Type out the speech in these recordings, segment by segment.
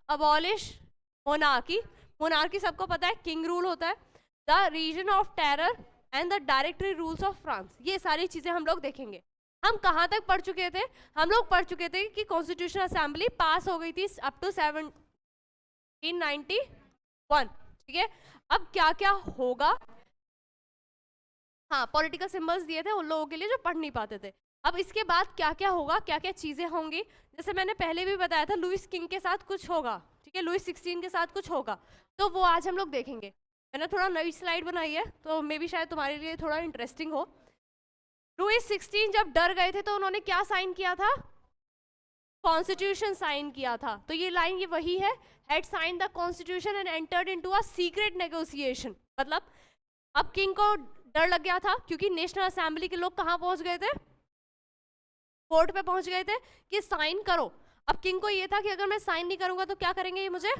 Abolish monarchy, monarchy सबको पता है, किंग रूल होता है, the reign of terror and the directory rules of France, ये सारी चीजें हम लोग देखेंगे। हम कहाँ तक पढ़ चुके थे? हम लोग पढ़ चुके थे कि कॉन्स्टिट्यूशन असेंबली पास हो गई थी अप टू 1791, ठीक है। अब क्या क्या होगा, हाँ पॉलिटिकल सिंबल्स दिए थे उन लोगों के लिए जो पढ़ नहीं पाते थे। अब इसके बाद क्या क्या होगा, क्या क्या चीजें होंगी, जैसे मैंने पहले भी बताया था लुइस किंग के साथ कुछ होगा, ठीक है, लुइस 16 के साथ कुछ होगा, तो वो आज हम लोग देखेंगे। मैंने थोड़ा नई स्लाइड बनाई है तो मे बी शायद तुम्हारे लिए थोड़ा इंटरेस्टिंग हो। लुइस 16 जब डर गए थे तो उन्होंने क्या साइन किया था? कॉन्स्टिट्यूशन साइन किया था। तो ये लाइन ये वही है, had sign the constitution and entered into a secret negotiation. मतलब अब किंग को डर लग गया था क्योंकि नेशनल असेंबली के लोग कहाँ पहुंच गए थे? कोर्ट पे पहुंच गए थे कि साइन करो। अब किंग को ये था कि अगर मैं साइन नहीं करूंगा तो क्या करेंगे, ये मुझे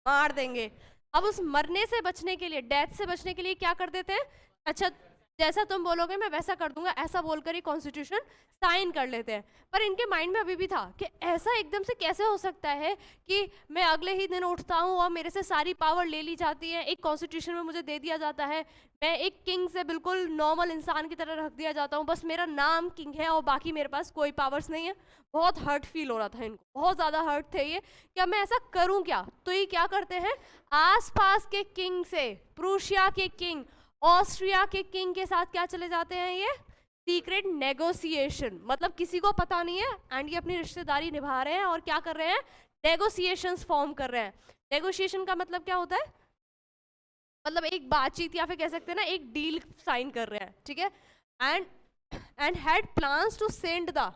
मार देंगे। अब उस मरने से बचने के लिए, डेथ से बचने के लिए क्या कर देते हैं, अच्छा जैसा तुम बोलोगे मैं वैसा कर दूंगा, ऐसा बोलकर ही कॉन्स्टिट्यूशन साइन कर लेते हैं। पर इनके माइंड में अभी भी था कि ऐसा एकदम से कैसे हो सकता है कि मैं अगले ही दिन उठता हूँ और मेरे से सारी पावर ले ली जाती है, एक कॉन्स्टिट्यूशन में मुझे दे दिया जाता है, मैं एक किंग से बिल्कुल नॉर्मल इंसान की तरह रख दिया जाता हूँ, बस मेरा नाम किंग है और बाकी मेरे पास कोई पावर्स नहीं है। बहुत हर्ट फील हो रहा था इनको, बहुत ज़्यादा हर्ट थे ये कि अब मैं ऐसा करूँ क्या। तो ये क्या करते हैं, आसपास के किंग से, प्रूशिया के किंग, ऑस्ट्रिया के किंग के साथ क्या चले जाते हैं, ये सीक्रेट नेगोशिएशन, मतलब किसी को पता नहीं है एंड ये अपनी रिश्तेदारी निभा रहे हैं और क्या कर रहे हैं, नेगोशिएशंस फॉर्म कर रहे हैं। नेगोशिएशन का मतलब क्या होता है, मतलब एक बातचीत या फिर कह सकते हैं ना एक डील साइन कर रहे हैं, ठीक है। And had plans to send the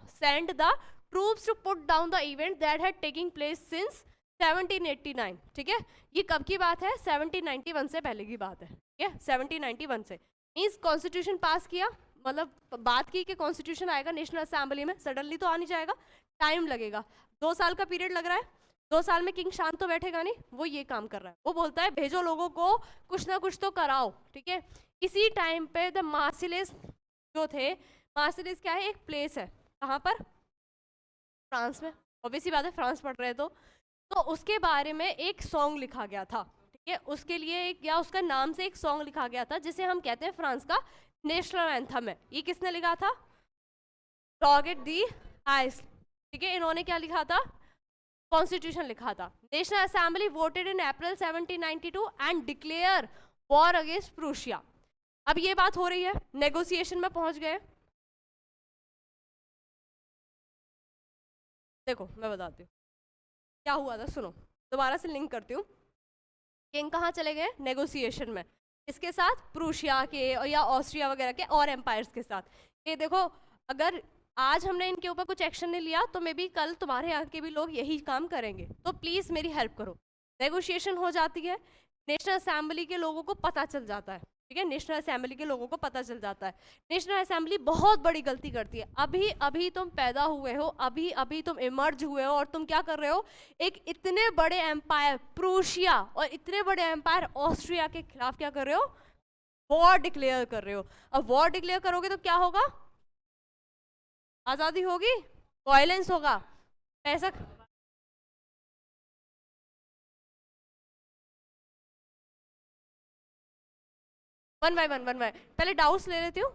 troops to put down the event that had taking place since 1789, ठीक है। ये कब की बात है, 1791 से पहले की बात है, ठीक है, 1791 से। मीन्स कॉन्स्टिट्यूशन पास किया, मतलब बात की कि कॉन्स्टिट्यूशन आएगा नेशनल असेंबली में, सडनली तो आ नहीं जाएगा, टाइम लगेगा, 2 साल का पीरियड लग रहा है। 2 साल में किंग शांत तो बैठेगा नहीं, वो ये काम कर रहा है, वो बोलता है भेजो लोगों को, कुछ ना कुछ तो कराओ, ठीक है। इसी टाइम पे द मार्सिलेस जो थे, मार्सिलेस क्या है, एक प्लेस है, कहाँ पर, फ्रांस में, ऑब्वियसली बात है फ्रांस पढ़ रहे तो उसके बारे में एक सॉन्ग लिखा गया था, ठीक है, उसके लिए एक या उसका नाम से एक सॉन्ग लिखा गया था जिसे हम कहते हैं फ्रांस का नेशनल एंथम है। ये किसने लिखा था, रॉगेट दी आइस, ठीक है, इन्होंने क्या लिखा था, कॉन्स्टिट्यूशन लिखा था। National assembly voted in April 1792 and declare war against Prussia. अब ये बात हो रही है, नेगोशिएशन में पहुंच गए। देखो मैं बताती हूँ क्या हुआ था, सुनो दोबारा से लिंक करती हूँ। किंग कहाँ चले गए, नेगोशिएशन में, इसके साथ, प्रूशिया के या ऑस्ट्रिया वगैरह के और एम्पायर्स के साथ। ये देखो अगर आज हमने इनके ऊपर कुछ एक्शन नहीं लिया तो मे बी कल तुम्हारे यहाँ के भी लोग यही काम करेंगे, तो प्लीज़ मेरी हेल्प करो। नेगोशिएशन हो जाती है, नेशनल असेंबली के लोगों को पता चल जाता है, ठीक है, नेशनल असेंबली के लोगों को पता चल जाता है। नेशनल असेंबली बहुत बड़ी गलती करती है, अभी अभी तुम पैदा हुए हो, अभी अभी तुम इमर्ज हुए हो और तुम क्या कर रहे हो, एक इतने बड़े एम्पायर प्रूशिया और इतने बड़े एम्पायर ऑस्ट्रिया के खिलाफ क्या कर रहे हो, वॉर डिक्लेयर कर रहे हो। अब वॉर डिक्लेयर करोगे तो क्या होगा, आज़ादी होगी, वायलेंस होगा, ऐसा। वन बाय पहले डाउट्स ले लेती हूँ।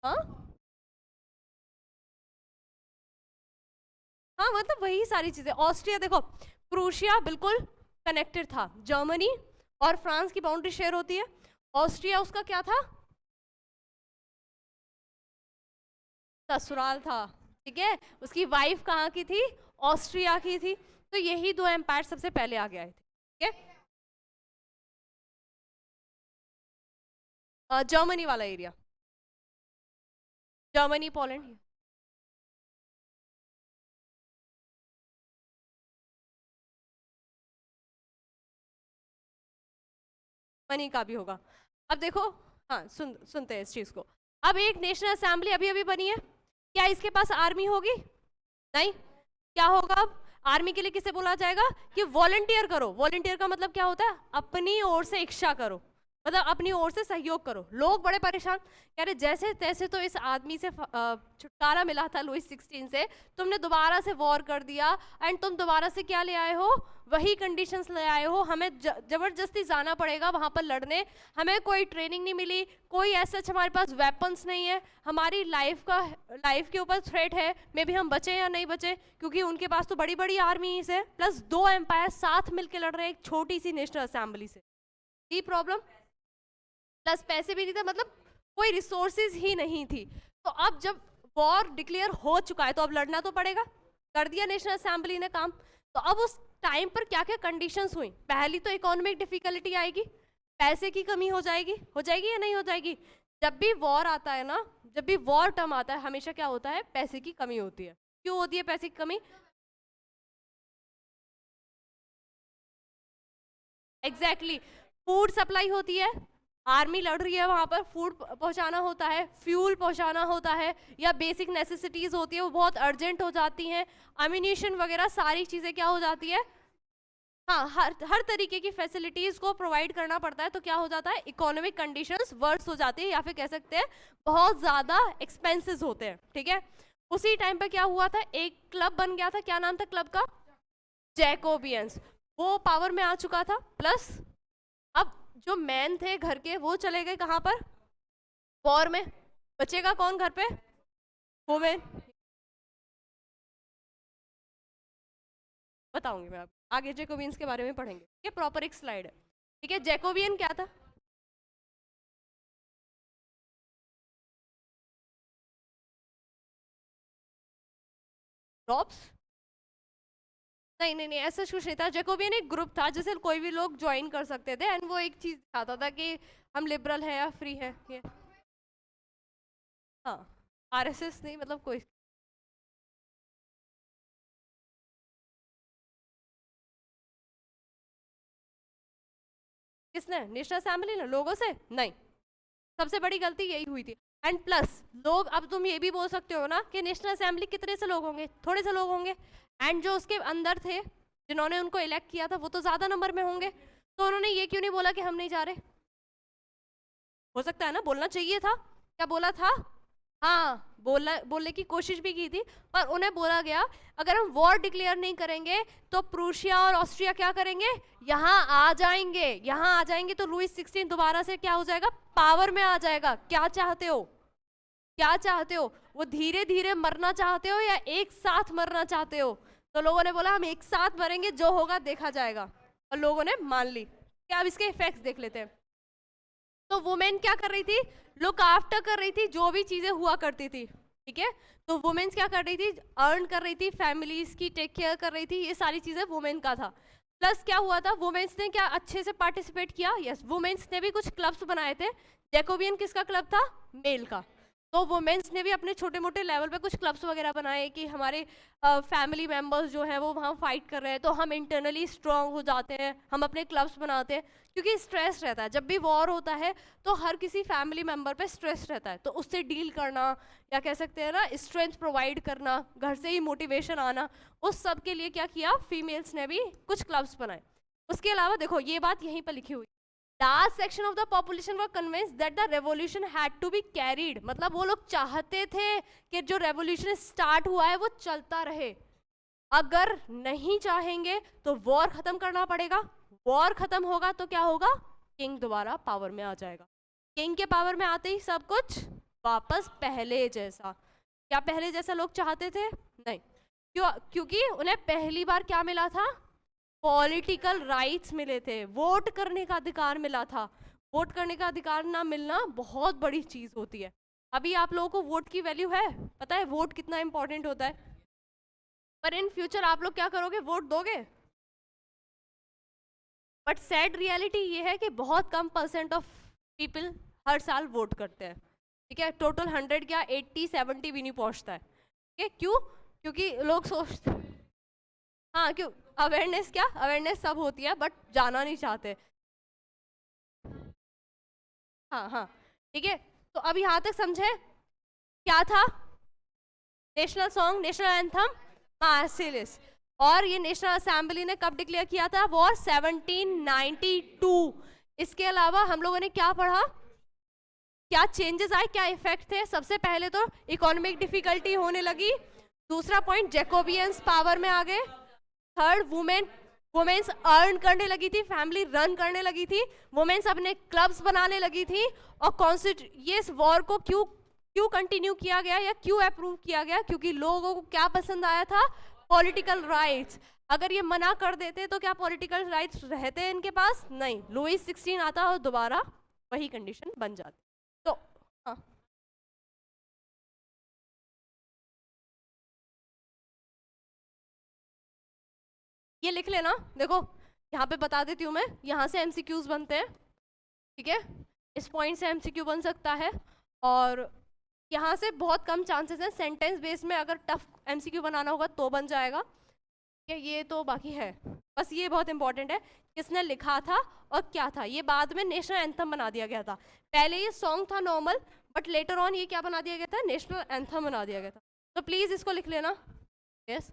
हाँ हाँ, मतलब वही सारी चीजें। ऑस्ट्रिया देखो, प्रूशिया बिल्कुल कनेक्टेड था, जर्मनी और फ्रांस की बाउंड्री शेयर होती है, ऑस्ट्रिया उसका क्या था, ससुराल था, ठीक है, उसकी वाइफ कहाँ की थी, ऑस्ट्रिया की थी। तो यही 2 एम्पायर सबसे पहले आगे आए थे, ठीक है। जर्मनी वाला एरिया, जर्मनी पोलैंड, मनी का भी होगा। अब देखो, हाँ सुनते हैं इस चीज को। अब एक नेशनल असेंबली अभी अभी बनी है, क्या इसके पास आर्मी होगी, नहीं, क्या होगा अब, आर्मी के लिए किसे बोला जाएगा कि वॉलंटियर करो। वॉलंटियर का मतलब क्या होता है, अपनी ओर से इच्छा करो, मतलब अपनी ओर से सहयोग करो। लोग बड़े परेशान, कह रहे जैसे तैसे तो इस आदमी से छुटकारा मिला था लुइस 16 से, तुमने दोबारा से वॉर कर दिया, एंड तुम दोबारा से क्या ले आए हो, वही कंडीशंस ले आए हो, हमें जबरदस्ती जाना पड़ेगा वहां पर लड़ने, हमें कोई ट्रेनिंग नहीं मिली, कोई ऐसा हमारे पास वेपन्स नहीं है, हमारी लाइफ के ऊपर थ्रेट है, मे भी हम बचे या नहीं बचे, क्योंकि उनके पास तो बड़ी बड़ी आर्मीज है, प्लस 2 एम्पायर साथ मिलकर लड़ रहे हैं एक छोटी सी नेशनल असेंबली से। ये प्रॉब्लम, प्लस पैसे भी नहीं थे, मतलब कोई रिसोर्सेज ही नहीं थी। तो अब जब वॉर डिक्लेयर हो चुका है तो अब लड़ना तो पड़ेगा, कर दिया नेशनल असेंबली ने काम। तो अब उस टाइम पर क्या क्या कंडीशंस हुई, पहली तो इकोनॉमिक डिफिकल्टी आएगी, पैसे की कमी हो जाएगी या नहीं हो जाएगी। जब भी वॉर आता है ना, जब भी वॉर टर्म आता है, हमेशा क्या होता है, पैसे की कमी होती है। क्यों होती है पैसे की कमी? एग्जैक्टली फूड सप्लाई होती है, आर्मी लड़ रही है वहां पर, फूड पहुंचाना होता है, फ्यूल पहुंचाना होता है, या बेसिक नेसेसिटीज होती है वो बहुत अर्जेंट हो जाती हैं, अम्यूनिशन वगैरह सारी चीजें क्या हो जाती है, हाँ, हर तरीके की फैसिलिटीज को प्रोवाइड करना पड़ता है। तो क्या हो जाता है, इकोनॉमिक कंडीशंस वर्स हो जाती है, या फिर कह सकते हैं बहुत ज्यादा एक्सपेंसेस होते हैं। ठीक है, उसी टाइम पे क्या हुआ था, एक क्लब बन गया था, क्या नाम था क्लब का, जैकोबियंस, वो पावर में आ चुका था। प्लस अब जो मैन थे घर के वो चले गए कहाँ पर, वॉर में, बचेगा कौन घर पे, वुमेन। बताऊंगी मैं, आप आगे जैकोबियंस के बारे में पढ़ेंगे, ये प्रॉपर एक स्लाइड है। ठीक है, जैकोबियन क्या था, रॉब्स, नहीं नहीं नहीं, ऐसा कुछ नहीं था। जैकोबियन एक ग्रुप था जिसे कोई भी लोग ज्वाइन कर सकते थे, एंड वो एक चीज दिखाता था कि हम लिबरल है या फ्री है, ये हाँ, आरएसएस नहीं, मतलब कोई, किसने, नेशनल असेंबली ने लोगों से नहीं, सबसे बड़ी गलती यही हुई थी। एंड प्लस लोग, अब तुम ये भी बोल सकते हो ना कि नेशनल असेंबली कितने से लोग होंगे, थोड़े से लोग होंगे, एंड जो उसके अंदर थे जिन्होंने उनको इलेक्ट किया था वो तो ज्यादा नंबर में होंगे, तो उन्होंने ये क्यों नहीं बोला कि हम नहीं जा रहे, हो सकता है ना, बोलना चाहिए था, क्या बोला था, हाँ, बोलने की कोशिश भी की थी, पर उन्हें बोला गया अगर हम वॉर डिक्लेयर नहीं करेंगे तो प्रूशिया और ऑस्ट्रिया क्या करेंगे, यहाँ आ जाएंगे, यहाँ आ जाएंगे, तो लुइस 16 दोबारा से क्या हो जाएगा, पावर में आ जाएगा। क्या चाहते हो, क्या चाहते हो, वो धीरे धीरे मरना चाहते हो या एक साथ मरना चाहते हो? तो लोगों ने बोला हम एक साथ मरेंगे, जो होगा देखा जाएगा, और लोगों ने मान ली। क्या, अब इसके इफेक्ट्स देख लेते हैं। तो वुमेन क्या कर रही थी, लुक आफ्टर कर रही थी जो भी चीजें हुआ करती थी। ठीक है, तो वुमेन्स क्या कर रही थी, अर्न कर रही थी, फैमिलीज की टेक केयर कर रही थी, ये सारी चीजें वुमेन का था। प्लस क्या हुआ था, वुमेन्स ने क्या अच्छे से पार्टिसिपेट किया, यस, वुमेन्स ने भी कुछ क्लब्स बनाए थे। जैकोबियन किसका क्लब था, मेल का, तो वुमेन्स ने भी अपने छोटे मोटे लेवल पे कुछ क्लब्स वगैरह बनाए कि हमारे फैमिली मेंबर्स जो हैं वो वहाँ फाइट कर रहे हैं, तो हम इंटरनली स्ट्रांग हो जाते हैं, हम अपने क्लब्स बनाते हैं, क्योंकि स्ट्रेस रहता है, जब भी वॉर होता है तो हर किसी फैमिली मेंबर पे स्ट्रेस रहता है, तो उससे डील करना, या कह सकते हैं ना स्ट्रेंथ प्रोवाइड करना, घर से ही मोटिवेशन आना, उस सब के लिए क्या किया, फीमेल्स ने भी कुछ क्लब्स बनाए। उसके अलावा देखो ये बात यहीं पर लिखी हुई, last section of the population were convinced that the revolution had to be carried, मतलब वो लोग चाहते थे कि जो रेवोल्यूशन स्टार्ट हुआ है वो चलता रहे, अगर नहीं चाहेंगे तो वॉर खत्म करना पड़ेगा, वॉर खत्म होगा तो क्या होगा, किंग दोबारा पावर में आ जाएगा, किंग के पावर में आते ही सब कुछ वापस पहले जैसा। क्या पहले जैसा लोग चाहते थे, नहीं, क्योंकि उन्हें पहली बार क्या मिला था, पॉलिटिकल राइट्स मिले थे, वोट करने का अधिकार मिला था। वोट करने का अधिकार ना मिलना बहुत बड़ी चीज होती है। अभी आप लोगों को वोट की वैल्यू है, पता है वोट कितना इंपॉर्टेंट होता है, पर इन फ्यूचर आप लोग क्या करोगे, वोट दोगे? बट सैड रियलिटी ये है कि बहुत कम परसेंट ऑफ पीपल हर साल वोट करते हैं। ठीक है, टोटल 100 क्या 80-70 भी नहीं पहुंचता है। ठीक है, क्यों, क्योंकि लोग सोचते, हाँ, क्यों, अवेयरनेस, क्या अवेयरनेस सब होती है बट जाना नहीं चाहते। हाँ हाँ, ठीक है, तो अब यहाँ तक समझे क्या था, नेशनल सॉन्ग, नेशनल एंथम मार्सिलिस, और ये नेशनल असेंबली ने कब डिक्लेयर किया था, वॉर 1792, इसके अलावा हम लोगों ने क्या पढ़ा, क्या चेंजेस आए, क्या इफेक्ट थे। सबसे पहले तो इकोनॉमिक डिफिकल्टी होने लगी। दूसरा पॉइंट, जैकोबियंस पावर में आ गए। थर्ड, वुमेन्स अर्न करने लगी थी, फैमिली रन करने लगी थी, वुमेन्स अपने क्लब्स बनाने लगी थी। और ये इस वॉर को क्यों कंटिन्यू किया गया या क्यों अप्रूव किया गया, क्योंकि लोगों को क्या पसंद आया था, पॉलिटिकल राइट्स। अगर ये मना कर देते तो क्या पॉलिटिकल राइट्स रहते इनके पास? नहीं। लुई 16 आता और दोबारा वही कंडीशन बन जाती। तो हाँ, ये लिख लेना। देखो यहाँ पे बता देती हूँ मैं, यहाँ से एमसीक्यूज बनते हैं, ठीक है, इस पॉइंट से एमसीक्यू बन सकता है। और यहाँ से बहुत कम चांसेस हैं, सेंटेंस बेस में अगर टफ एमसीक्यू बनाना होगा तो बन जाएगा। ये तो बाकी है, बस ये बहुत इंपॉर्टेंट है, किसने लिखा था और क्या था। ये बाद में नेशनल एंथम बना दिया गया था। पहले ये सॉन्ग था नॉर्मल, बट लेटर ऑन ये क्या बना दिया गया था, नेशनल एंथम बना दिया गया था। तो प्लीज इसको लिख लेना। यस,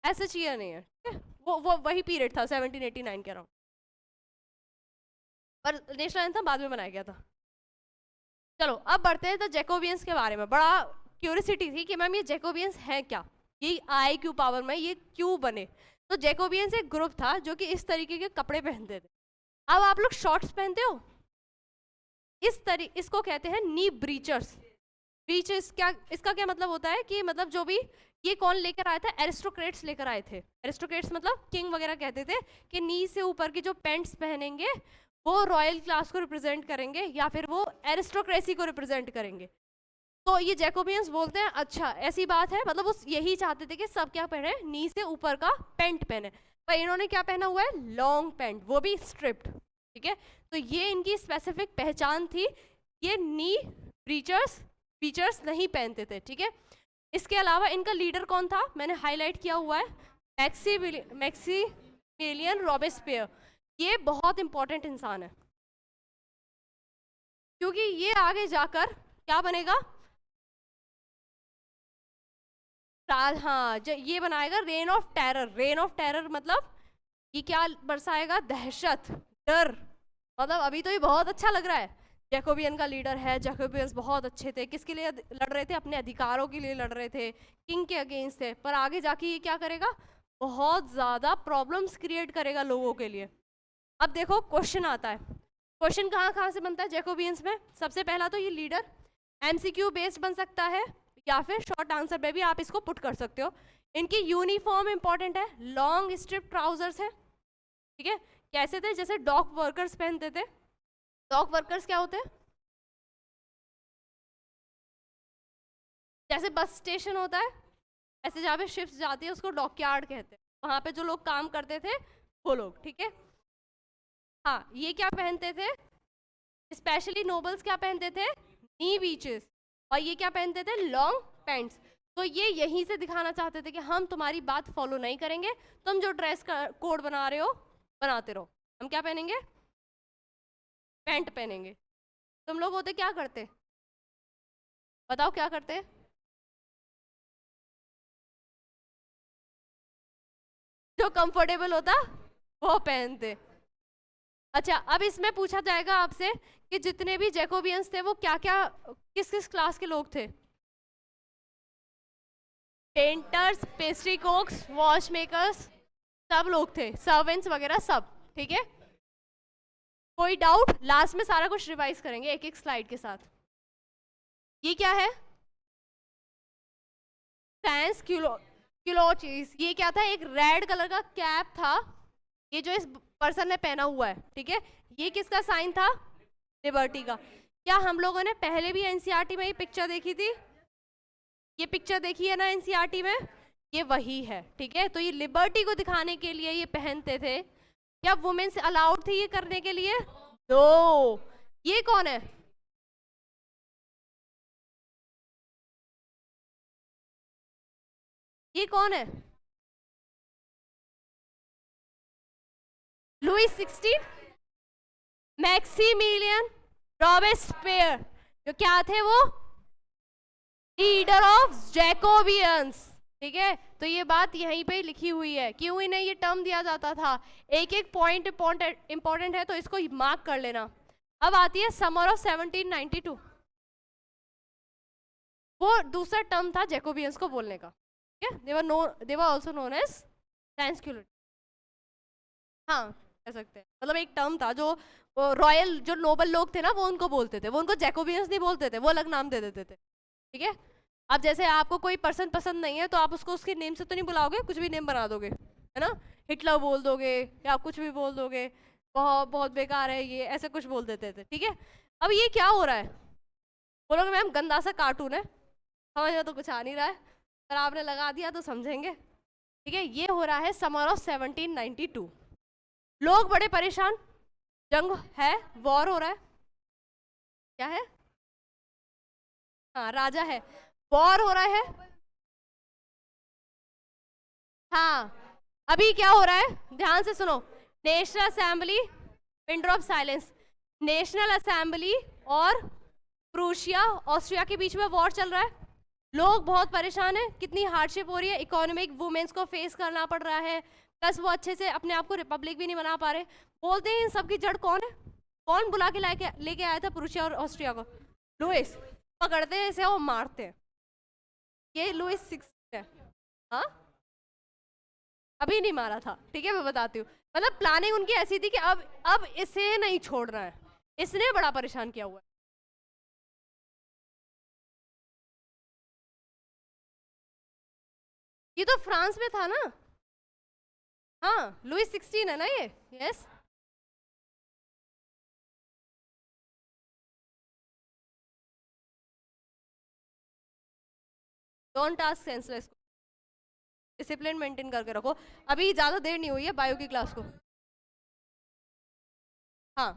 ऐसा चाहिए नहीं है, ठीक है? वो वही पीरियड था 1789 के अराउंड, पर नेशनल एंथम बाद में बनाया गया था। चलो अब बढ़ते हैं तो जैकोबियंस के बारे में। बड़ा क्यूरियोसिटी थी कि मैम ये जैकोबियंस है क्या, ये आए क्यों पावर में, ये क्यों बने। तो जैकोबियंस एक ग्रुप था जो कि इस तरीके के कपड़े पहनते थे। अब आप लोग शॉर्ट्स पहनते हो, इसको कहते हैं नी ब्रीचर्स। ब्रीचर्स क्या, इसका क्या मतलब होता है कि मतलब जो भी, ये कौन लेकर आया था, एरिस्टोक्रेट्स लेकर आए थे। एरिस्टोक्रेट्स मतलब किंग वगैरह कहते थे कि नी से ऊपर के जो पेंट्स पहनेंगे वो रॉयल क्लास को रिप्रेजेंट करेंगे या फिर वो एरिस्टोक्रेसी को रिप्रेजेंट करेंगे। तो ये जैकोबियंस बोलते हैं अच्छा ऐसी बात है, मतलब वो यही चाहते थे कि सब क्या पहने, नी से ऊपर का पेंट पहने। पर इन्होंने क्या पहना हुआ है, लॉन्ग पेंट, वो भी स्ट्रिप्ड, ठीक है। तो ये इनकी स्पेसिफिक पहचान थी, ये नी ब्रीचर्स नहीं पहनते थे, ठीक है। इसके अलावा इनका लीडर कौन था, मैंने हाईलाइट किया हुआ है, मैक्सिमिलियन रॉबेस्पियर। ये बहुत इंपॉर्टेंट इंसान है क्योंकि ये आगे जाकर क्या बनेगा, हाँ ये बनाएगा rain of terror. Rain of terror मतलब ये क्या बरसाएगा, दहशत, डर। मतलब अभी तो ये बहुत अच्छा लग रहा है, जैकोबियन का लीडर है, जैकोबियंस बहुत अच्छे थे, किसके लिए लड़ रहे थे, अपने अधिकारों के लिए लड़ रहे थे, किंग के अगेंस्ट थे। पर आगे जाके ये क्या करेगा, बहुत ज्यादा प्रॉब्लम्स क्रिएट करेगा लोगों के लिए। अब देखो क्वेश्चन आता है, क्वेश्चन कहाँ से बनता है जैकोबियंस में। सबसे पहला तो ये लीडर एमसीक्यू बेस्ड बन सकता है या फिर शॉर्ट आंसर में भी आप इसको पुट कर सकते हो। इनकी यूनिफॉर्म इंपॉर्टेंट है, लॉन्ग स्ट्रिप ट्राउजर्स है, ठीक है। कैसे थे, जैसे डॉक वर्कर्स पहनते थे। डॉक वर्कर्स क्या होते हैं, जैसे बस स्टेशन होता है ऐसे जहाँ पे शिप्स जाती है उसको डॉकयार्ड कहते हैं, वहां पे जो लोग काम करते थे वो लोग, ठीक है। हाँ, ये क्या पहनते थे, स्पेशली नोबल्स क्या पहनते थे, नी बीचेस, और ये क्या पहनते थे, लॉन्ग पैंट्स। तो ये यहीं से दिखाना चाहते थे कि हम तुम्हारी बात फॉलो नहीं करेंगे, तुम जो ड्रेस कोड बना रहे हो बनाते रहो, हम क्या पहनेंगे, पैंट पहनेंगे। तुम लोग होते क्या करते, बताओ क्या करते, जो कंफर्टेबल होता वो पहनते। अच्छा, अब इसमें पूछा जाएगा आपसे कि जितने भी जैकोबियंस थे वो क्या क्या, किस किस क्लास के लोग थे, पेंटर्स, पेस्ट्री कुक्स, वॉच मेकर्स, सब लोग थे, सर्वेंट्स वगैरह सब, ठीक है। कोई डाउट, लास्ट में सारा कुछ रिवाइज करेंगे एक एक स्लाइड के साथ। ये क्या है, फैंस क्यूलोचिस, ये क्या था, एक रेड कलर का कैप था, ये जो इस पर्सन ने पहना हुआ है, ठीक है। ये किसका साइन था, लिबर्टी का। क्या हम लोगों ने पहले भी एनसीईआरटी में ये पिक्चर देखी थी, ये पिक्चर देखी है ना एनसीईआरटी में, ये वही है, ठीक है। तो ये लिबर्टी को दिखाने के लिए ये पहनते थे। क्या वुमेन्स अलाउड थी ये करने के लिए, नो। ये कौन है, ये कौन है, लुई 16, मैक्सिमिलियन रॉबेस्पियर, जो क्या थे वो, लीडर ऑफ जैकोबियंस, ठीक है। तो ये बात यहीं पे लिखी हुई है, क्यों इन्हें ये टर्म दिया जाता था। एक एक पॉइंट इंपॉर्टेंट है, तो इसको मार्क कर लेना। अब आती है समर ऑफ 1792। वो दूसरा टर्म था जैकोबियंस को बोलने का, ठीक है। दे वर आल्सो नोन एज ट्रांसक्यूलिटी, हाँ कह सकते हैं। मतलब एक टर्म था जो रॉयल, जो नोबल लोग थे ना, वो उनको बोलते थे, वो उनको जैकोबियंस नहीं बोलते थे, वो अलग नाम दे देते थे, ठीक है। अब जैसे आपको कोई पर्सन पसंद नहीं है तो आप उसको उसके नेम से तो नहीं बुलाओगे, कुछ भी नेम बना दोगे, है ना। हिटलर बोल दोगे या कुछ भी बोल दोगे, बहुत बहुत बेकार है ये, ऐसे कुछ बोल देते थे, ठीक है। अब ये क्या हो रहा है, बोलोगे मैम गंदा सा कार्टून है, समझ में तो कुछ आ नहीं रहा है, पर आपने लगा दिया तो समझेंगे, ठीक है। ये हो रहा है समर ऑफ 1792। लोग बड़े परेशान, जंग है, वॉर हो रहा है, क्या है, हाँ राजा है, वॉर हो रहा है, हाँ। अभी क्या हो रहा है, ध्यान से सुनो। National assembly, pin drop silence, national assembly और प्रूशिया ऑस्ट्रिया के बीच में वॉर चल रहा है। लोग बहुत परेशान हैं, कितनी हार्डशिप हो रही है, इकोनॉमिक वुमेन्स को फेस करना पड़ रहा है, प्लस वो अच्छे से अपने आप को रिपब्लिक भी नहीं बना पा रहे। बोलते हैं इन सबकी जड़ कौन है, कौन बुला के लेके आया था प्रूशिया और ऑस्ट्रिया को, लुइस। पकड़ते हैं इसे और मारते हैं, ये लुइस 6 है, हाँ अभी नहीं मारा था, ठीक है मैं बताती हूँ। मतलब प्लानिंग उनकी ऐसी थी कि अब इसे नहीं छोड़ना है, इसने बड़ा परेशान किया हुआ है। ये तो फ्रांस में था ना, हाँ लुइस 16 है ना ये, yes. Don't ask senseless, discipline maintain करके रखो। अभी ज्यादा देर नहीं हुई है बायो की क्लास को, हाँ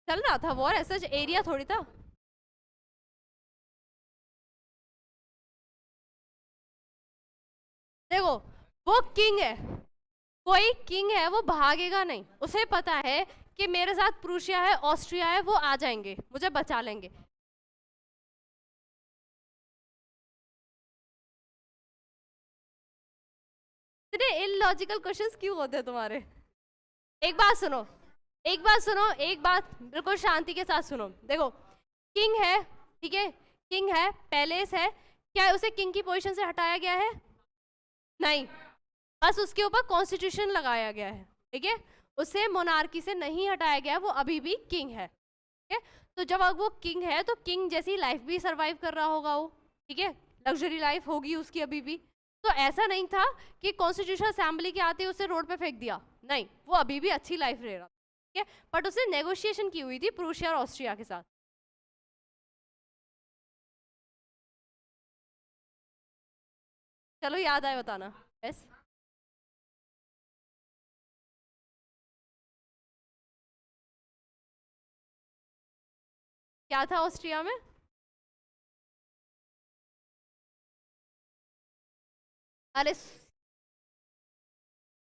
चल रहा था वॉर, ऐसा एरिया थोड़ी था। देखो वो किंग है, कोई किंग है वो भागेगा नहीं, उसे पता है कि मेरे साथ प्रूशिया है, ऑस्ट्रिया है, वो आ जाएंगे, मुझे बचा लेंगे। इतने इलॉजिकल क्वेश्चंस क्यों होते हैं तुम्हारे। एक बात सुनो, एक बात सुनो, एक बात बिल्कुल शांति के साथ सुनो। देखो किंग है, ठीक है, किंग है, पैलेस है, क्या उसे किंग की पोजीशन से हटाया गया है, नहीं, बस उसके ऊपर कॉन्स्टिट्यूशन लगाया गया है, ठीक है। उसे मोनार्की से नहीं हटाया गया, वो अभी भी किंग है, ठीक है। तो जब अब वो किंग है तो किंग जैसी लाइफ भी सरवाइव कर रहा होगा वो, ठीक है, लग्जरी लाइफ होगी उसकी अभी भी। तो ऐसा नहीं था कि कॉन्स्टिट्यूशन असेंबली के आते उसे रोड पे फेंक दिया, नहीं, वो अभी भी अच्छी लाइफ रह रहा, ठीक है। बट उसने नेगोशिएशन की हुई थी प्रूशिया और ऑस्ट्रिया के साथ। चलो याद आए बताना, यस। क्या था ऑस्ट्रिया में, अरे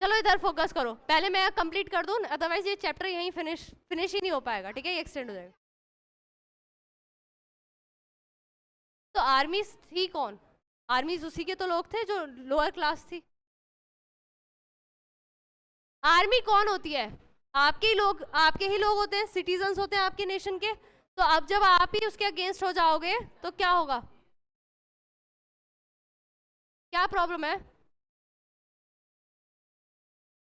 चलो इधर फोकस करो, पहले मैं कंप्लीट कर दूं, अदरवाइज ये चैप्टर यहीं फिनिश ही नहीं हो पाएगा, ठीक है, ये एक्सटेंड हो जाएगा। तो आर्मी थी कौन, आर्मी उसी के तो लोग थे जो लोअर क्लास थी। आर्मी कौन होती है, आपके ही लोग, आपके ही लोग होते हैं, सिटीजन्स होते हैं आपके नेशन के। तो अब जब आप ही उसके अगेंस्ट हो जाओगे तो क्या होगा, क्या प्रॉब्लम है,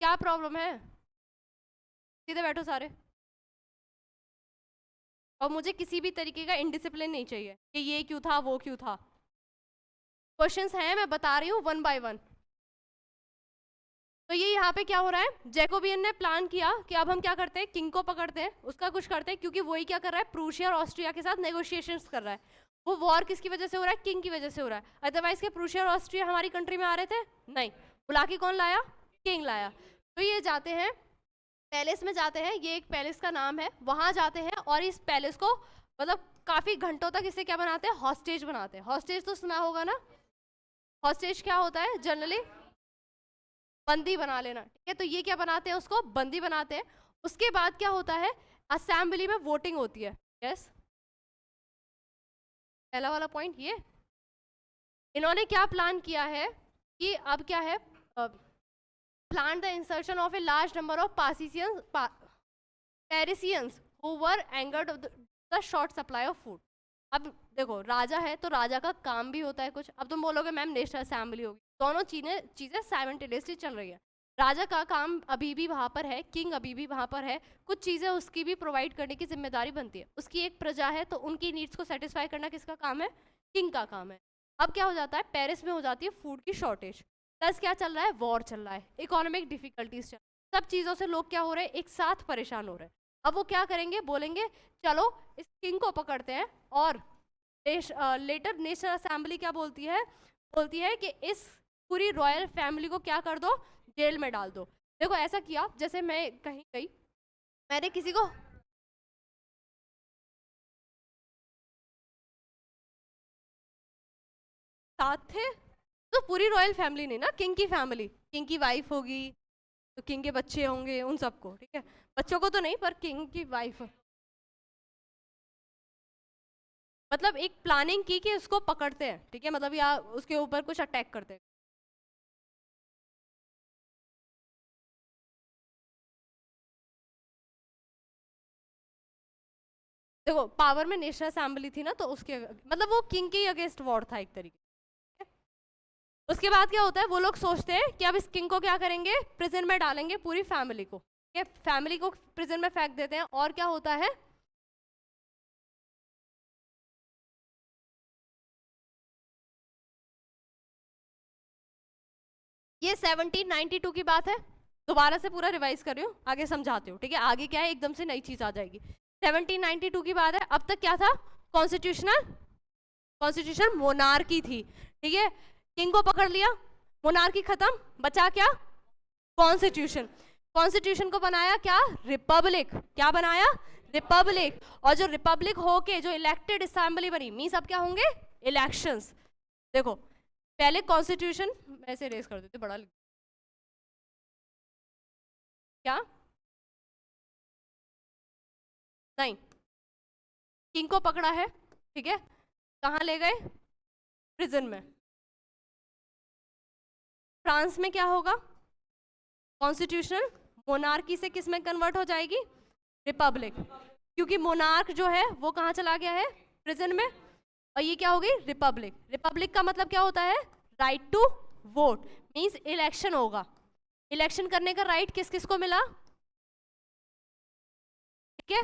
क्या प्रॉब्लम है, सीधे बैठो सारे। और मुझे किसी भी तरीके का इनडिसिप्लिन नहीं चाहिए कि ये क्यों था वो क्यों था। क्वेश्चंस हैं, मैं बता रही हूँ वन बाय वन। तो ये यहाँ पे क्या हो रहा है, जैकोबियन ने प्लान किया कि अब हम क्या करते हैं, किंग को पकड़ते हैं, उसका कुछ करते हैं, क्योंकि वही क्या कर रहा है, प्रूशिया और ऑस्ट्रिया के साथ नेगोशिएशंस कर रहा है। वो वॉर किसकी वजह से हो रहा है, किंग की वजह से हो रहा है। अदरवाइज के प्रूशिया और ऑस्ट्रिया हमारी कंट्री में आ रहे थे, नहीं, बुला के कौन लाया, किंग लाया। तो ये जाते हैं पैलेस में, जाते हैं, ये एक पैलेस का नाम है, वहां जाते हैं और इस पैलेस को मतलब काफी घंटों तक इसे क्या बनाते हैं, हॉस्टेज बनाते हैं। हॉस्टेज तो सुना होगा ना, हॉस्टेज क्या होता है, जनरली बंदी बना लेना, ठीक है। तो ये क्या बनाते हैं, उसको बंदी बनाते हैं। उसके बाद क्या होता है, असेंबली में वोटिंग होती है, यस। पहला वाला पॉइंट ये, इन्होंने क्या प्लान किया है कि अब क्या है, plan the insertion of a large number of Parisians who were angered of the short supply of food. अब देखो राजा है तो राजा का काम भी होता है कुछ। अब तुम बोलोगे मैम नेशनल असेंबली होगी, दोनों चीजें साइमल्टेनियसली चल रही है। राजा का काम अभी भी वहां पर है, किंग अभी भी वहां पर है, कुछ चीजें उसकी भी प्रोवाइड करने की जिम्मेदारी बनती है। उसकी एक प्रजा है तो उनकी नीड्स को सेटिस्फाई करना किसका काम है, किंग का काम है। अब क्या हो जाता है, पेरिस में हो जाती है फूड की शॉर्टेज, प्लस क्या चल रहा है, वॉर चल रहा है, इकोनॉमिक डिफिकल्टीज चल रही है, सब चीजों से लोग क्या हो रहे हैं, एक साथ परेशान हो रहे हैं। अब वो क्या करेंगे, बोलेंगे चलो इस किंग को पकड़ते हैं, और लेटर नेशनल असेंबली क्या बोलती है, बोलती है कि इस पूरी रॉयल फैमिली को क्या कर दो, जेल में डाल दो। देखो ऐसा किया, जैसे मैं कहीं गई, मैंने किसी को साथ थे, तो पूरी रॉयल फैमिली नहीं ना, किंग की फैमिली, किंग की वाइफ होगी तो किंग के बच्चे होंगे, उन सबको, ठीक है, बच्चों को तो नहीं पर किंग की वाइफ, मतलब एक प्लानिंग की कि उसको पकड़ते हैं, ठीक है, मतलब या उसके ऊपर कुछ अटैक करते हैं। देखो पावर में नेशनल असेंबली थी ना, तो उसके मतलब वो किंग के अगेंस्ट वॉर था एक तरीके। उसके बाद क्या होता है, वो लोग सोचते हैं कि अब इस किंग को क्या करेंगे, प्रिजन में डालेंगे पूरी फैमिली को, ठीक है, फैमिली को प्रिजन में फेंक देते हैं। और क्या होता है, ये 1792 की बात है, दोबारा से पूरा रिवाइज कर रही हूँ, आगे समझाती हूँ, ठीक है, आगे क्या है एकदम से नई चीज आ जाएगी। 1792 की बात है, अब तक क्या था, कॉन्स्टिट्यूशनल, कॉन्स्टिट्यूशन मोनार्की थी, ठीक है, किंग को पकड़ लिया, मोनार्की खत्म, बचा क्या, कॉन्स्टिट्यूशन। कॉन्स्टिट्यूशन को बनाया क्या, रिपब्लिक, क्या बनाया, रिपब्लिक। और जो रिपब्लिक होके जो इलेक्टेड असेंबली बनी, मींस अब क्या होंगे, इलेक्शंस। देखो पहले कॉन्स्टिट्यूशन, ऐसे रेस कर देते बड़ा क्या, नहीं, किंग को पकड़ा है, ठीक है, कहाँ ले गए, प्रिजन में। फ्रांस में क्या होगा, कॉन्स्टिट्यूशनल मोनार्की से किस में कन्वर्ट हो जाएगी, रिपब्लिक, क्योंकि मोनार्क जो है वो कहाँ चला गया है, प्रिजन में, और ये क्या होगी, रिपब्लिक। रिपब्लिक का मतलब क्या होता है, right to vote, means election होगा, इलेक्शन करने का राइट किस किस को मिला, ठीक है,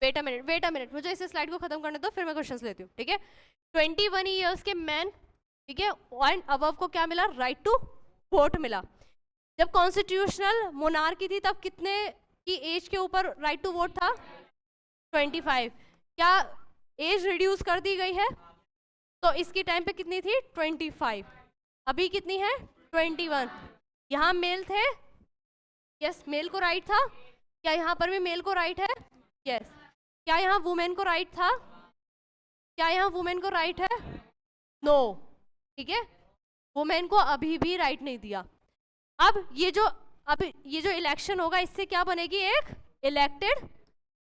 वेट अ मिनट, मुझे इस स्लाइड को खत्म करने दो, फिर मैं क्वेश्चंस लेती हूँ, ठीक है। 21 ईयर्स के मैन, ठीक है, एंड अबव को क्या मिला, राइट टू वोट मिला। जब कॉन्स्टिट्यूशनल मोनार्की थी तब कितने की एज के ऊपर राइट टू वोट था, 25। क्या एज रिड्यूस कर दी गई है, तो इसकी टाइम पे कितनी थी, 25, अभी कितनी है, 21। यहाँ मेल थे, यस मेल को राइट था, क्या यहाँ पर भी मेल को राइट है, यस। क्या यहाँ वुमेन को राइट था, क्या यहाँ वुमेन को राइट है, नो, ठीक है, वुमेन को अभी भी राइट नहीं दिया। अब ये जो इलेक्शन होगा, इससे क्या बनेगी, एक इलेक्टेड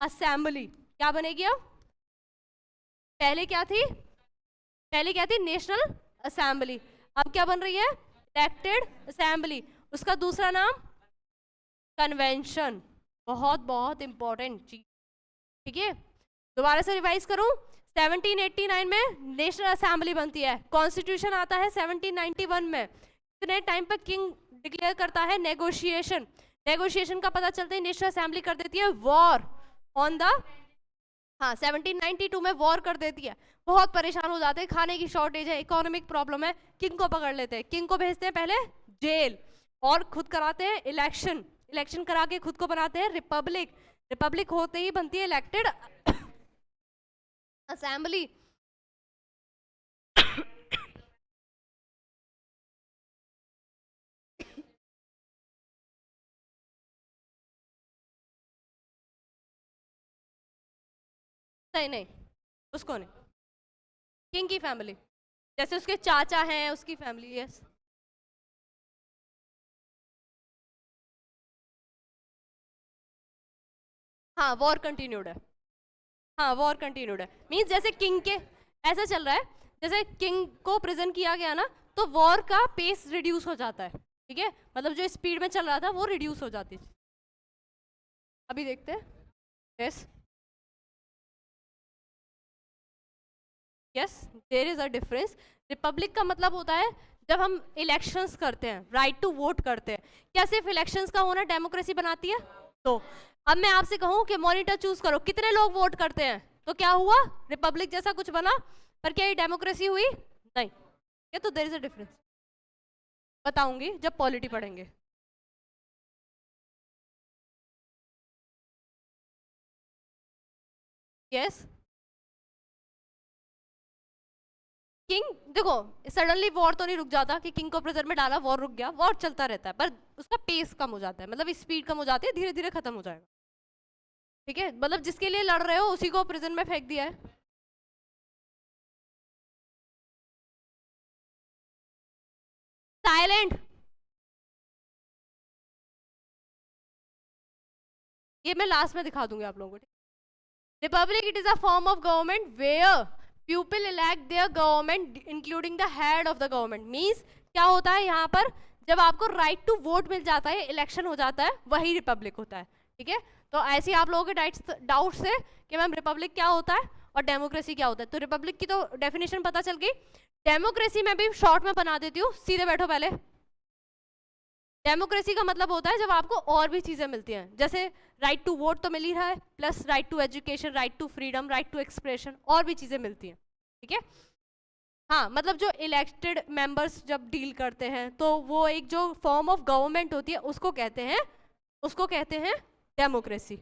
असेंबली, क्या बनेगी अब, पहले क्या थी, पहले क्या थी, नेशनल असेंबली, अब क्या बन रही है, इलेक्टेड असेंबली, उसका दूसरा नाम कन्वेंशन, बहुत बहुत इंपॉर्टेंट चीज, ठीक है। दोबारा से रिवाइज करूं, 1789 में नेशनल असेंबली बनती है, कॉन्स्टिट्यूशन आता है 1791 में, इतने टाइम पर किंग डिक्लेयर करता है नेगोशिएशन, नेगोशिएशन का पता चलता है नेशनल असेंबली कर देती है वॉर ऑन द, हाँ 1792 में वॉर कर देती है, बहुत परेशान हो जाते हैं, खाने की शॉर्टेज है, इकोनॉमिक प्रॉब्लम है, किंग को पकड़ लेते हैं, किंग को भेजते हैं पहले जेल, और खुद कराते हैं इलेक्शन, इलेक्शन करा के खुद को बनाते हैं रिपब्लिक, रिपब्लिक होते ही बनती है इलेक्टेड असेंबली। नहीं नहीं, उसको नहीं, किंग की फैमिली, जैसे उसके चाचा हैं उसकी फैमिली, यस। हाँ वॉर कंटिन्यूड है, हाँ वॉर कंटिन्यूड है, मीन्स जैसे किंग के ऐसा चल रहा है, जैसे किंग को प्रिजन किया गया ना, तो वॉर का पेस रिड्यूस हो जाता है, ठीक है, मतलब जो स्पीड में चल रहा था वो रिड्यूस हो जाती है। अभी देखते हैं। Yes yes, there is a difference. Republic का मतलब होता है जब हम इलेक्शंस करते हैं, राइट टू वोट करते हैं। क्या सिर्फ इलेक्शंस का होना डेमोक्रेसी बनाती है? तो अब मैं आपसे कहूं कि मॉनिटर चूज करो, कितने लोग वोट करते हैं, तो क्या हुआ, रिपब्लिक जैसा कुछ बना, पर क्या ये डेमोक्रेसी हुई? नहीं। ये तो देयर इज अ डिफरेंस, बताऊंगी जब पॉलिटी पढ़ेंगे। यस किंग, देखो सडनली वॉर तो नहीं रुक जाता कि किंग को प्रिजन में डाला वॉर रुक गया, वॉर चलता रहता है, पर उसका पेस कम हो जाता है, मतलब स्पीड कम हो जाती है, धीरे धीरे खत्म हो जाएगा, ठीक है, मतलब जिसके लिए लड़ रहे हो उसी को प्रिजन में फेंक दिया है। साइलेंट, ये मैं लास्ट में दिखा दूंगी आप लोगों को। Republic it is a form of government where people elect their government including the head of the government. Means क्या होता है यहाँ पर, जब आपको राइट टू वोट मिल जाता है, इलेक्शन हो जाता है, वही रिपब्लिक होता है, ठीक है। तो ऐसे ही आप लोगों के डाउट्स है कि मैम रिपब्लिक क्या होता है और डेमोक्रेसी क्या होता है, तो रिपब्लिक की तो डेफिनेशन पता चल गई। डेमोक्रेसी में भी शॉर्ट में बना देती हूँ, सीधे बैठो पहले। डेमोक्रेसी का मतलब होता है जब आपको और भी चीजें मिलती हैं, जैसे राइट टू वोट तो मिल ही रहा है, plus right to education, right to freedom, right to expression, और भी चीजें मिलती हैं, ठीक है। हाँ मतलब जो इलेक्टेड मेंबर्स जब डील करते हैं तो वो एक जो फॉर्म ऑफ गवर्नमेंट होती है उसको कहते हैं डेमोक्रेसी।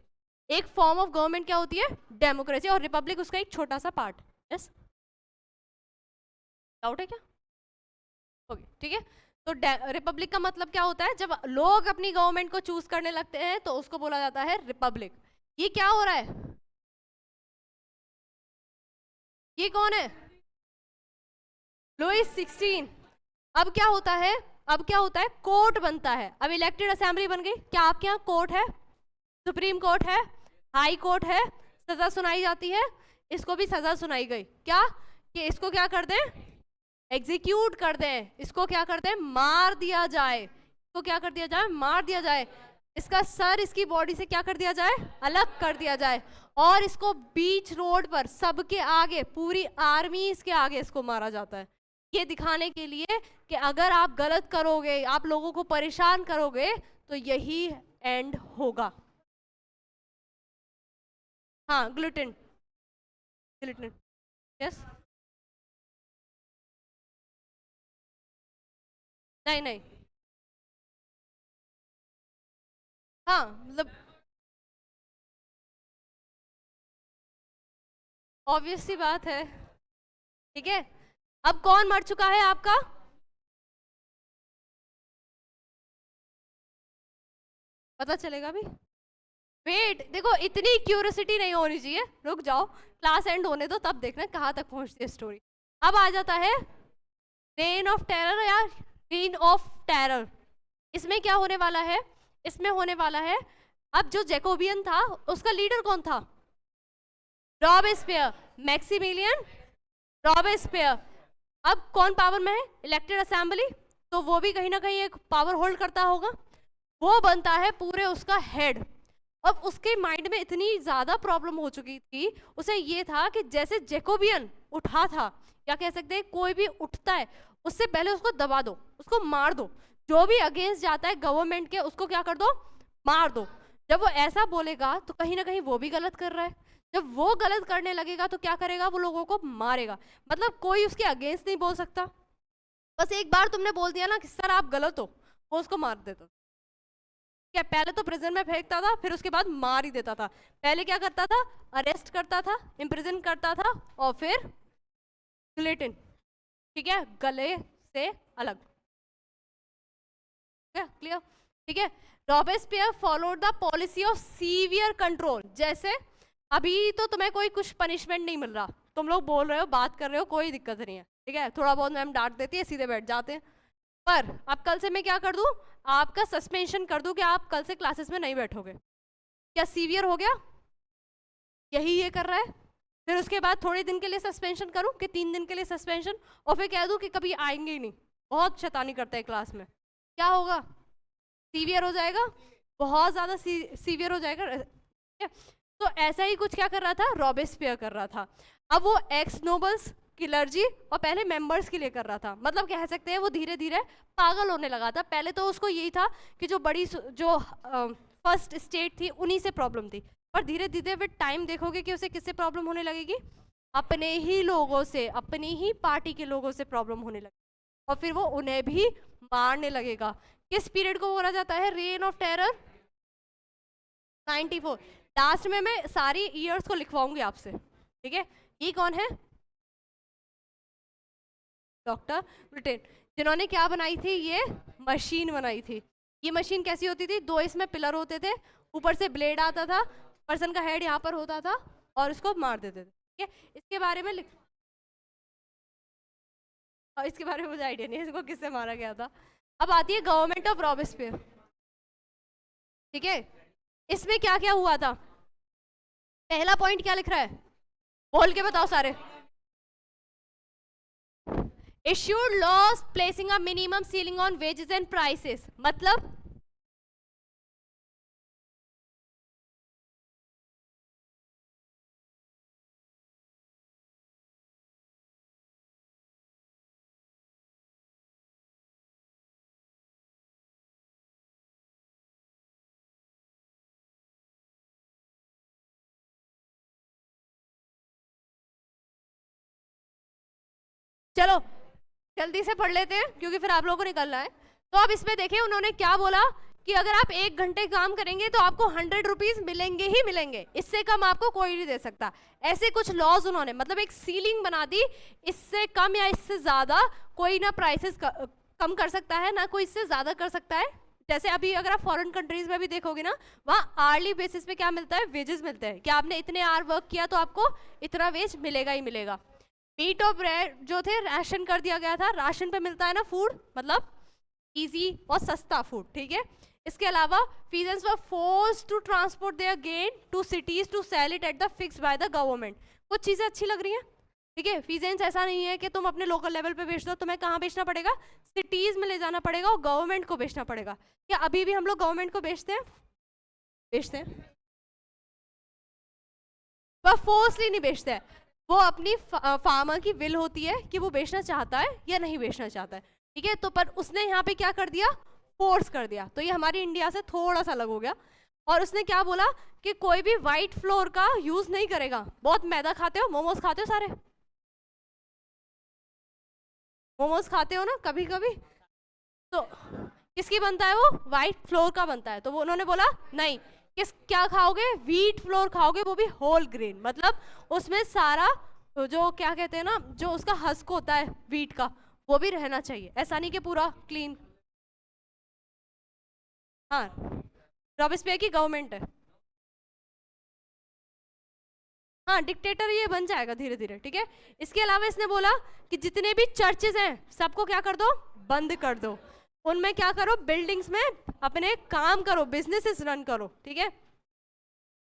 एक फॉर्म ऑफ गवर्नमेंट क्या होती है? डेमोक्रेसी, और रिपब्लिक उसका एक छोटा सा पार्ट। यस, डाउट है क्या? ओके ठीक है। तो रिपब्लिक का मतलब क्या होता है, जब लोग अपनी गवर्नमेंट को चूज करने लगते हैं तो उसको बोला जाता है रिपब्लिक। ये क्या हो रहा है, ये कौन है? लुईस 16। अब क्या होता है, कोर्ट बनता है। अब इलेक्टेड असेंबली बन गई, क्या आपके यहाँ कोर्ट है? सुप्रीम कोर्ट है, हाई कोर्ट है, सजा सुनाई जाती है। इसको भी सजा सुनाई गई, क्या कि इसको क्या कर दें, एग्जीक्यूट कर दें, इसको क्या कर दें, मार दिया जाए, इसको क्या कर दिया जाए, मार दिया जाए, इसका सर इसकी बॉडी से क्या कर दिया जाए, अलग कर दिया जाए, और इसको बीच रोड पर सबके आगे, पूरी आर्मी इसके आगे इसको मारा जाता है, ये दिखाने के लिए कि अगर आप गलत करोगे, आप लोगों को परेशान करोगे, तो यही एंड होगा। हाँ ग्लूटेन, ग्लूटेन, यस, नहीं नहीं, हाँ मतलब ऑब्वियस सी बात है, ठीक है। अब कौन मर चुका है आपका? पता चलेगा अभी, वेट, देखो इतनी क्यूरियोसिटी नहीं होनी चाहिए, रुक जाओ, क्लास एंड होने दो, तब देखना कहाँ तक पहुंचती है स्टोरी। अब आ जाता है रेन ऑफ टेरर या रेन ऑफ टेरर। इसमें क्या होने वाला है, इसमें होने वाला है, अब जो जैकोबियन था उसका लीडर कौन था? Robespierre, Maximilian Robespierre. अब कौन पावर में है? इलेक्टेड असेंबली, तो वो भी कहीं ना कहीं एक पावर होल्ड करता होगा, वो बनता है पूरे उसका हेड। अब उसके माइंड में इतनी ज्यादा प्रॉब्लम हो चुकी थी, उसे ये था कि जैसे जैकोबियन उठा था, या कह सकते हैं कोई भी उठता है उससे पहले उसको दबा दो, उसको मार दो, जो भी अगेंस्ट जाता है गवर्नमेंट के उसको क्या कर दो, मार दो। जब वो ऐसा बोलेगा तो कहीं ना कहीं वो भी गलत कर रहा है, जब वो गलत करने लगेगा तो क्या करेगा, वो लोगों को मारेगा, मतलब कोई उसके अगेंस्ट नहीं बोल सकता। बस एक बार तुमने बोल दिया ना कि सर आप गलत हो, वो उसको मार देता। क्या पहले तो प्रिजन में फेंकता था, फिर उसके बाद मार ही देता था। पहले क्या करता था, अरेस्ट करता था, इम्प्रिजन करता था, और फिर गिलेटिन, ठीक है, गले से अलग, क्लियर, ठीक है। Robespierre followed the policy of severe control. जैसे अभी तो तुम्हें कोई कुछ पनिशमेंट नहीं मिल रहा, तुम लोग बोल रहे हो, बात कर रहे हो, कोई दिक्कत नहीं है, ठीक है, थोड़ा बहुत मैम डांट देती है, सीधे बैठ जाते हैं। पर अब कल से मैं क्या कर दूं, आपका सस्पेंशन कर दूं कि आप कल से क्लासेस में नहीं बैठोगे। क्या सीवियर हो गया? यही ये कर रहा है, फिर उसके बाद थोड़े दिन के लिए सस्पेंशन करूँ कि 3 दिन के लिए सस्पेंशन, और फिर कह दूँ कि कभी आएंगे ही नहीं, बहुत शैतानी करते हैं क्लास में, क्या होगा? सीवियर हो जाएगा, बहुत ज़्यादा सीवियर हो जाएगा। तो ऐसा ही कुछ क्या कर रहा था, रॉबेस्पियर कर रहा था। अब वो एक्स नोबल्स, क्लर्जी और पहले मेंबर्स के लिए कर रहा था, मतलब कह सकते हैं वो धीरे धीरे पागल होने लगा था। पहले तो उसको यही था कि जो बड़ी जो फर्स्ट स्टेट थी उन्हीं से प्रॉब्लम थी, पर धीरे धीरे विद टाइम देखोगे कि उसे किससे प्रॉब्लम होने लगेगी, अपने ही लोगों से, अपनी ही पार्टी के लोगों से प्रॉब्लम होने लगेगी, और फिर वो उन्हें भी मारने लगेगा। किस पीरियड को बोला जाता है रेन ऑफ टेरर? 94। लास्ट में मैं सारी ईयर्स को लिखवाऊंगी आपसे, ठीक है? ये कौन है? डॉक्टर ब्रिटेन, जिन्होंने क्या बनाई थी, ये मशीन बनाई थी। ये मशीन कैसी होती थी, 2 इसमें पिलर होते थे, ऊपर से ब्लेड आता था, पर्सन का हेड यहाँ पर होता था और उसको मार देते थे, ठीक है? इसके बारे में और इसके बारे में मुझे आइडिया नहीं है इसको किससे मारा गया था। अब आती है गवर्नमेंट ऑफ रॉबेस्पियर, ठीक है? इसमें क्या क्या हुआ था? पहला पॉइंट क्या लिख रहा है, बोल के बताओ सारे। Issued laws placing a minimum ceiling on wages and prices, मतलब चलो जल्दी से पढ़ लेते हैं क्योंकि फिर आप लोगों को निकलना है। तो अब इसमें देखिए उन्होंने क्या बोला कि अगर आप 1 घंटे काम करेंगे तो आपको 100 रुपीज मिलेंगे ही मिलेंगे, इससे कम आपको कोई नहीं दे सकता। ऐसे कुछ लॉज उन्होंने, मतलब एक सीलिंग बना दी, इससे कम या इससे ज्यादा कोई ना प्राइसेस कम कर सकता है ना कोई इससे ज्यादा कर सकता है। जैसे अभी अगर आप फॉरेन कंट्रीज में भी देखोगे ना, वहाँ आर्ली बेसिस पे क्या मिलता है, वेजेस मिलते हैं कि आपने इतने आवर वर्क किया तो आपको इतना वेज मिलेगा ही मिलेगा। मीट और ब्रेड जो थे राशन कर दिया गया था, राशन पे मिलता है ना फूड, मतलब इजी और सस्ता फूड, ठीक है? इसके अलावा peasants were forced to transport their grain to cities to sell it at the fix by the government. कुछ चीजें अच्छी लग रही हैं, ठीक है? पीजेंट्स ऐसा नहीं है कि तुम अपने लोकल लेवल पे बेच दो, तुम्हें कहाँ बेचना पड़ेगा, सिटीज में ले जाना पड़ेगा और गवर्नमेंट को बेचना पड़ेगा। क्या अभी भी हम लोग गवर्नमेंट को बेचते हैं? बेचते हैं, पर फोर्सली नहीं बेचते हैं। वो अपनी फार्मर की विल होती है कि वो बेचना चाहता है या नहीं बेचना चाहता है, ठीक है? तो पर उसने यहाँ पे क्या कर दिया, फोर्स कर दिया। तो ये हमारी इंडिया से थोड़ा सा अलग हो गया। और उसने क्या बोला कि कोई भी व्हाइट फ्लोर का यूज नहीं करेगा। बहुत मैदा खाते हो, मोमोज खाते हो, सारे मोमोज खाते हो ना कभी कभी, तो किसकी बनता है वो, व्हाइट फ्लोर का बनता है। तो वो उन्होंने बोला नहीं, किस क्या खाओगे, व्हीट फ्लोर खाओगे, वो भी होल ग्रेन, मतलब उसमें सारा जो क्या कहते हैं ना, जो उसका हस्क होता है व्हीट का, वो भी रहना चाहिए, ऐसा नहीं कि पूरा क्लीन। हाँ, रॉबेस्पियर की गवर्नमेंट है। हाँ, डिक्टेटर ये बन जाएगा धीरे धीरे, ठीक है? इसके अलावा इसने बोला कि जितने भी चर्चेज हैं सबको क्या कर दो, बंद कर दो, उनमें क्या करो, बिल्डिंग्स में अपने काम करो, बिजनेसेस रन करो, ठीक है?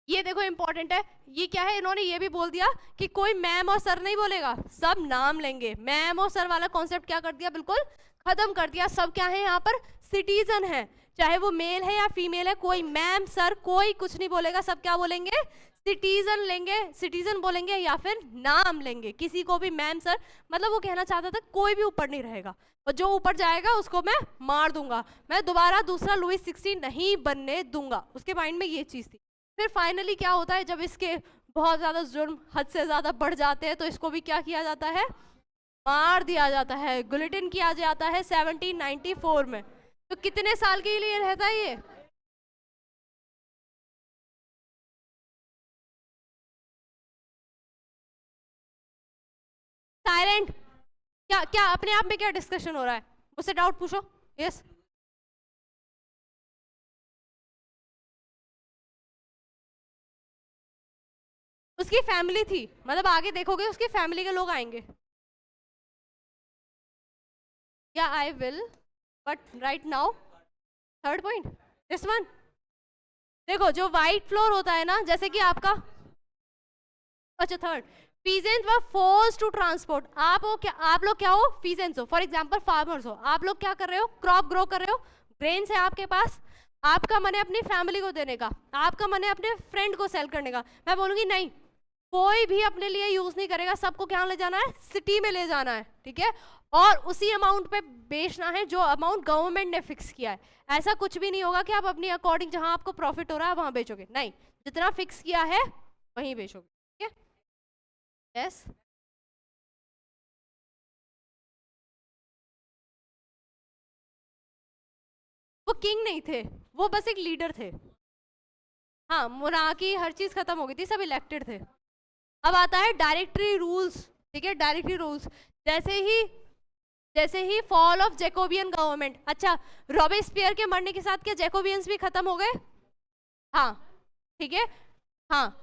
ये देखो इंपॉर्टेंट है, ये क्या है, इन्होंने ये भी बोल दिया कि कोई मैम और सर नहीं बोलेगा, सब नाम लेंगे। मैम और सर वाला कॉन्सेप्ट क्या कर दिया, बिल्कुल खत्म कर दिया। सब क्या है यहाँ पर, सिटीजन है, चाहे वो मेल है या फीमेल है, कोई मैम सर कोई कुछ नहीं बोलेगा, सब क्या बोलेंगे, सिटीजन लेंगे, सिटीजन बोलेंगे या फिर नाम लेंगे। किसी को भी मैम सर, मतलब वो कहना चाहता था कोई भी ऊपर नहीं रहेगा, और जो ऊपर जाएगा उसको मैं मार दूंगा, मैं दोबारा दूसरा लुईस 16 नहीं बनने दूंगा, उसके माइंड में ये चीज थी। फिर फाइनली क्या होता है, जब इसके बहुत ज्यादा जुर्म हद से ज्यादा बढ़ जाते हैं तो इसको भी क्या किया जाता है, मार दिया जाता है, गुलिटिन किया जाता है 1794 में। तो कितने साल के लिए रहता है ये, साइलेंट? क्या क्या अपने आप में क्या डिस्कशन हो रहा है, मुझसे डाउट पूछो। यस, उसकी फैमिली थी, मतलब आगे देखोगे उसकी फैमिली के लोग आएंगे। या I will, but right now third point, this one. देखो जो व्हाइट फ्लोर होता है ना, जैसे कि आपका, अच्छा third, peasants were forced to transport. आप लोग क्या हो, पीजेंट्स हो, फॉर एग्जांपल फार्मर्स हो, आप लोग क्या कर रहे हो, क्रॉप ग्रो कर रहे हो, ग्रेन्स है आपके पास, आपका मन है अपनी फैमिली को देने का, आपका मन है अपने फ्रेंड को सेल करने का। मैं बोलूंगी नहीं, कोई भी अपने लिए यूज नहीं करेगा, सबको क्या ले जाना है, सिटी में ले जाना है, ठीक है, और उसी अमाउंट पे बेचना है जो अमाउंट गवर्नमेंट ने फिक्स किया है। ऐसा कुछ भी नहीं होगा कि आप अपनी अकॉर्डिंग जहां आपको प्रॉफिट हो रहा है वहां बेचोगे, नहीं, जितना फिक्स किया है वहीं बेचोगे, ठीक है। यस, वो किंग नहीं थे, वो बस एक लीडर थे। हाँ, मोनार्की हर चीज खत्म हो गई थी, सब इलेक्टेड थे। अब आता है डायरेक्टरी रूल्स, ठीक है, डायरेक्टरी रूल्स। जैसे ही फॉल ऑफ जैकोबियन गवर्नमेंट। अच्छा, रॉबेस्पियर के मरने के साथ क्या जैकोबियंस भी खत्म हो गए? हाँ, ठीक है, हाँ,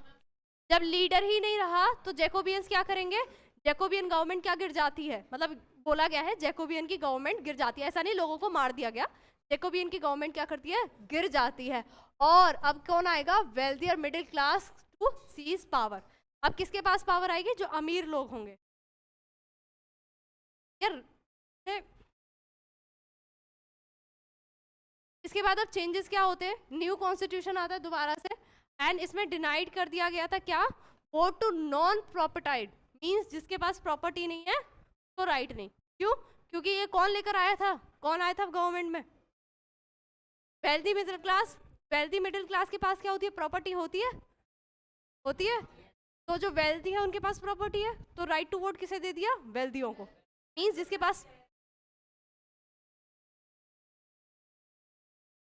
जब लीडर ही नहीं रहा तो जैकोबियंस क्या करेंगे, जैकोबियन गवर्नमेंट क्या गिर जाती है, मतलब बोला गया है जैकोबियन की गवर्नमेंट गिर जाती है, ऐसा नहीं लोगों को मार दिया गया, जैकोबियन की गवर्नमेंट क्या करती है, गिर जाती है। और अब कौन आएगा, wealthier middle class to seize power. अब किसके पास पावर आएगी, जो अमीर लोग होंगे। यार इसके बाद अब चेंजेस क्या होते हैं, न्यू कॉन्स्टिट्यूशन आता है दोबारा से, एंड इसमें डिनाइड कर दिया गया था क्या, वोट टू नॉन प्रॉपर्टाइड, मींस जिसके पास प्रॉपर्टी नहीं है तो राइट नहीं। क्यों? क्योंकि ये कौन लेकर आया था, कौन आया था गवर्नमेंट में, wealthy middle class. Wealthy middle class के पास क्या होती है, प्रॉपर्टी होती है, होती है। तो जो वेल्दी है उनके पास प्रॉपर्टी है, तो राइट टू वोट किसे दे दिया, वेल्दियों को, मींस जिसके पास,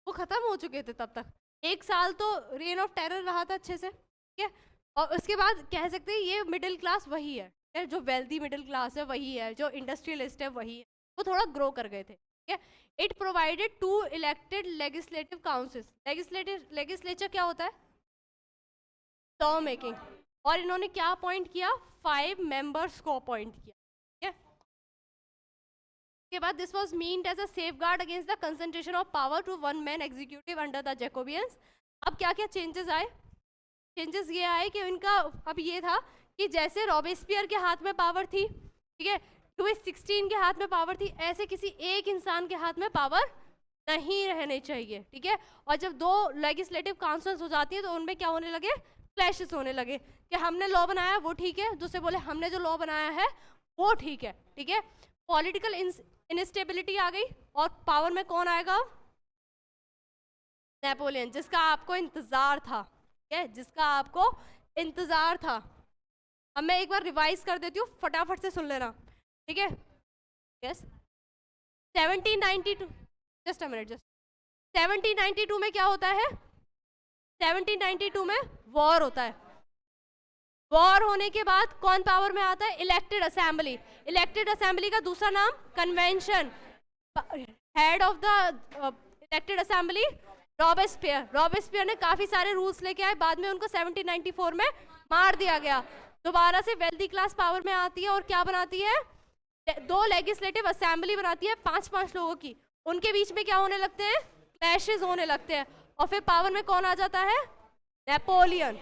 वो खत्म हो चुके थे तब तक। एक साल तो रेन ऑफ टेरर रहा था अच्छे से, ठीक है, और उसके बाद कह सकते हैं ये मिडिल क्लास वही है, जो वेल्दी मिडिल क्लास है वही है, जो इंडस्ट्रियलिस्ट है वही है, वो थोड़ा ग्रो कर गए थे, ठीक है। It provided 2 elected legislative councils. Legislature क्या होता है, लॉ मेकिंग, और इन्होंने क्या अपॉइंट किया, 5 मेंबर्स को अपॉइंट किया, ठीक है। के बाद this was meant as a safeguard against the concentration of power to one man executive under the Jacobins. अब क्या क्या चेंजेस आए, चेंजेस ये आए कि इनका अब ये था कि जैसे रॉबेस्पियर के हाथ में पावर थी, ठीक है, लुइस 16 के हाथ में पावर थी, ऐसे किसी एक इंसान के हाथ में पावर नहीं रहने चाहिए, ठीक है। और जब 2 लेजिस्लेटिव काउंसिल्स हो जाती है तो उनमें क्या होने लगे, क्लैशेस होने लगे कि हमने लॉ बनाया वो ठीक है, दूसरे बोले हमने जो लॉ बनाया है वो ठीक है, ठीक है। पॉलिटिकल इनस्टेबिलिटी आ गई, और पावर में कौन आएगा, नेपोलियन, जिसका आपको इंतजार था, ठीक है, जिसका आपको इंतजार था। अब मैं एक बार रिवाइज कर देती हूँ, फटाफट से सुन लेना, ठीक है। Yes, 1792, just a minute, just 1792 में क्या होता है, 1792 में वॉर होता है। वॉर होने के बाद कौन पावर में आता है, इलेक्टेड असेंबली। इलेक्टेड असेंबली का दूसरा नाम convention. Head of the elected assembly Robespierre. Robespierre ने काफी सारे रूल्स लेके आए, बाद में उनको 1794 में मार दिया गया। दोबारा से वेल्दी क्लास पावर में आती है और क्या बनाती है, 2 लेजिस्लेटिव असेंबली बनाती है 5-5 लोगों की। उनके बीच में क्या होने लगते हैं, क्लैशेस होने लगते हैं, और फिर पावर में कौन आ जाता है, नेपोलियन।